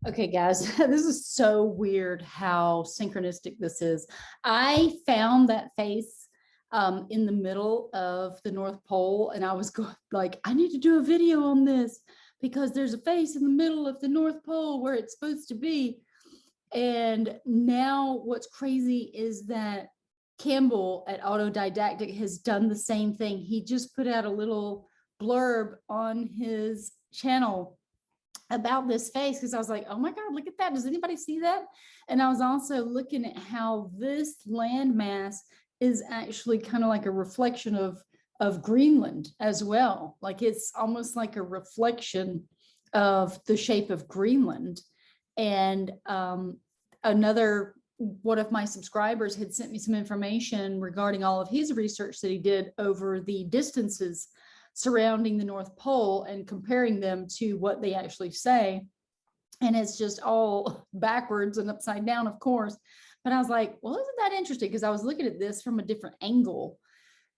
Okay, guys, this is so weird how synchronistic this is. I found that face in the middle of the North Pole, and I was like, I need to do a video on this because there's a face in the middle of the North Pole where it's supposed to be. And now what's crazy is that Campbell at Autodidactic has done the same thing. He just put out a little blurb on his channel about this face because I was like, oh my God, look at that. Does anybody see that? And I was also looking at how this landmass is actually kind of like a reflection of Greenland as well. Like it's almost like a reflection of the shape of Greenland. And one of my subscribers had sent me some information regarding all of his research that he did over the distances surrounding the North Pole and comparing them to what they actually say. And it's just all backwards and upside down, of course. But I was like, well, isn't that interesting? Because I was looking at this from a different angle.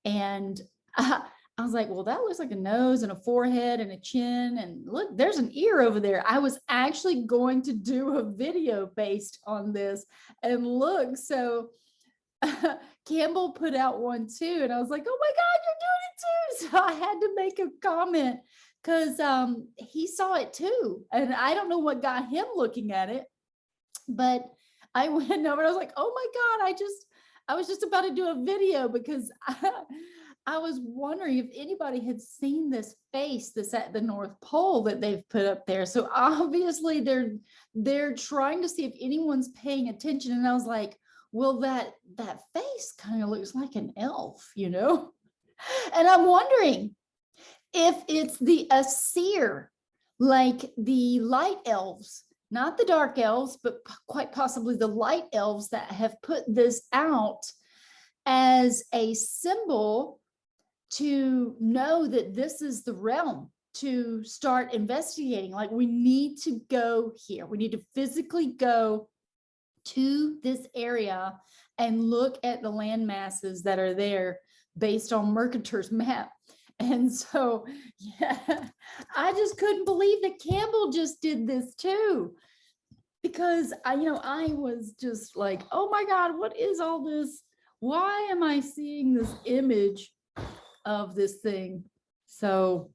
And I was like, well, that looks like a nose and a forehead and a chin. And look, there's an ear over there. I was actually going to do a video based on this. And look, so Campbell put out one too. And I was like, oh my God, you're doing it too. So I had to make a comment because he saw it too. And I don't know what got him looking at it, but I went over and I was like, oh my God, I was just about to do a video because I was wondering if anybody had seen this face that's at the North Pole that they've put up there. So obviously they're trying to see if anyone's paying attention. And I was like, well, that face kind of looks like an elf, you know? And I'm wondering if it's the Aesir, like the light elves, not the dark elves, but quite possibly the light elves that have put this out as a symbol to know that this is the realm to start investigating. Like we need to go here. We need to physically go to this area and look at the land masses that are there based on Mercator's map. And so, yeah, I just couldn't believe that Campbell just did this too. Because I was just like, oh my God, what is all this? Why am I seeing this image of this thing? So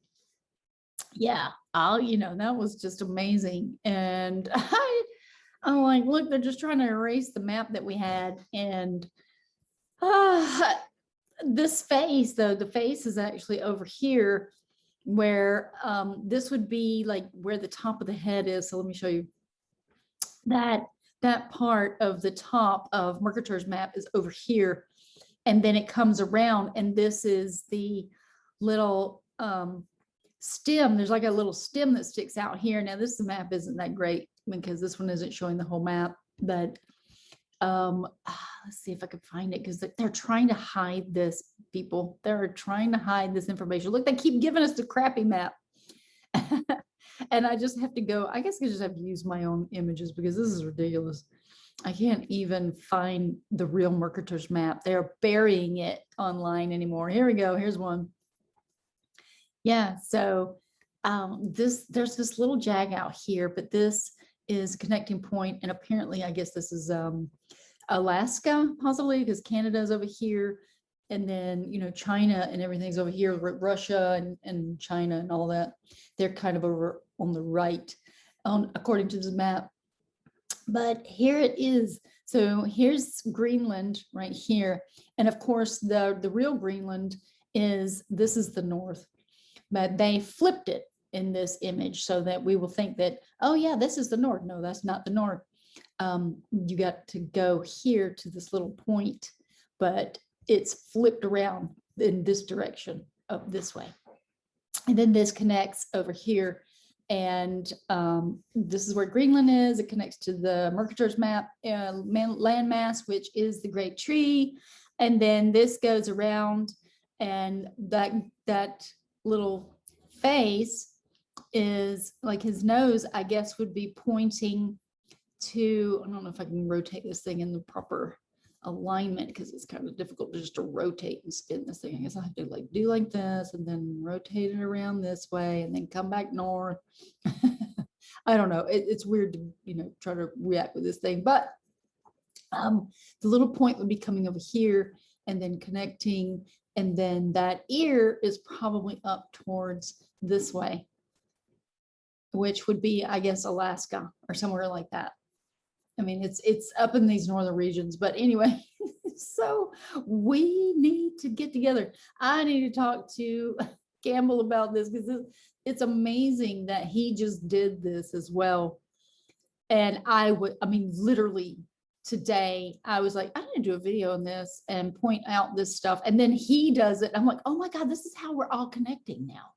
yeah, that was just amazing. And I'm like, look, they're just trying to erase the map that we had. And this face, though, the face is actually over here where this would be like where the top of the head is. So let me show you that part of the top of Mercator's map is over here. And then it comes around, and this is the little stem. There's like a little stem that sticks out here. Now this map isn't that great because this one isn't showing the whole map, but let's see if I could find it, because they're trying to hide this, people. They're trying to hide this information. Look, they keep giving us the crappy map. And I just have to go, I guess I just have to use my own images because this is ridiculous. I can't even find the real Mercator's map. They're burying it online anymore. Here we go. Here's one. Yeah, so there's this little jag out here, but this is a connecting point, and apparently I guess this is Alaska, possibly, because Canada's over here, and then China and everything's over here, Russia and China and all that. They're kind of over on the right, according to the map. But here it is. So here's Greenland right here, and of course the real Greenland is the north. But they flipped it in this image so that we will think that, oh yeah, this is the north. No, that's not the north. You got to go here to this little point, but it's flipped around in this direction, up this way. And then this connects over here. And this is where Greenland is. It connects to the Mercator's map landmass, which is the Great Tree. And then this goes around, and that little face is like his nose, I guess, would be pointing to, I don't know if I can rotate this thing in the proper alignment because it's kind of difficult just to rotate and spin this thing. I guess I have to do like this and then rotate it around this way and then come back north. I don't know. It's weird to, try to react with this thing, but the little point would be coming over here and then connecting. And then that ear is probably up towards this way, which would be, I guess, Alaska or somewhere like that. I mean, it's up in these northern regions, but anyway, so we need to get together. I need to talk to Campbell about this because it's amazing that he just did this as well. And I mean, literally today, I was like, I need to do a video on this and point out this stuff. And then he does it. I'm like, oh my God, this is how we're all connecting now.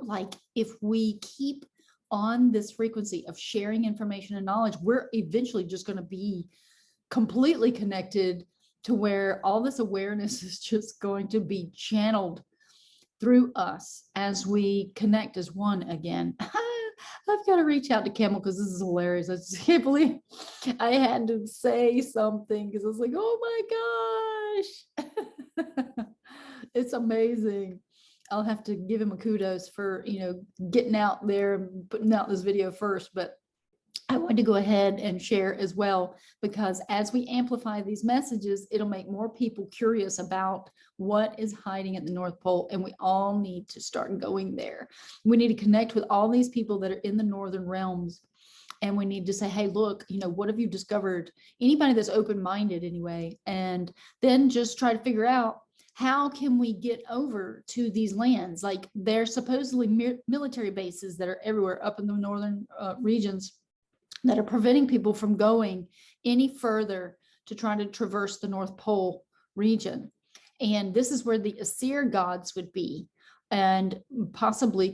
Like if we keep on this frequency of sharing information and knowledge, we're eventually just going to be completely connected to where all this awareness is just going to be channeled through us as we connect as one again. I've got to reach out to Campbell because this is hilarious. I just can't believe I had to say something because I was like, oh my gosh. It's amazing. I'll have to give him a kudos for, getting out there and putting out this video first, but I wanted to go ahead and share as well, because as we amplify these messages, it'll make more people curious about what is hiding at the North Pole. And we all need to start going there. We need to connect with all these people that are in the Northern realms. And we need to say, hey, look, what have you discovered? Anybody that's open-minded anyway, and then just try to figure out, how can we get over to these lands? Like they're supposedly military bases that are everywhere up in the northern regions that are preventing people from going any further to try to traverse the North Pole region. And this is where the Asir gods would be, and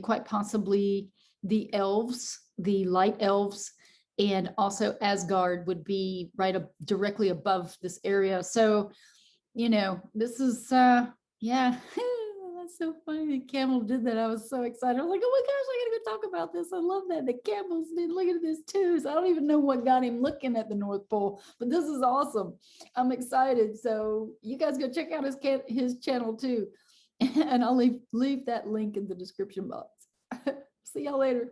quite possibly the elves, the light elves, and also Asgard would be right up directly above this area. So this is, yeah, that's so funny that Campbell did that. I was so excited. I was like, oh my gosh, I gotta go talk about this. I love that the Campbells did look at this too. So I don't even know what got him looking at the North Pole, but this is awesome. I'm excited. So you guys go check out his channel too. And I'll leave that link in the description box. See y'all later.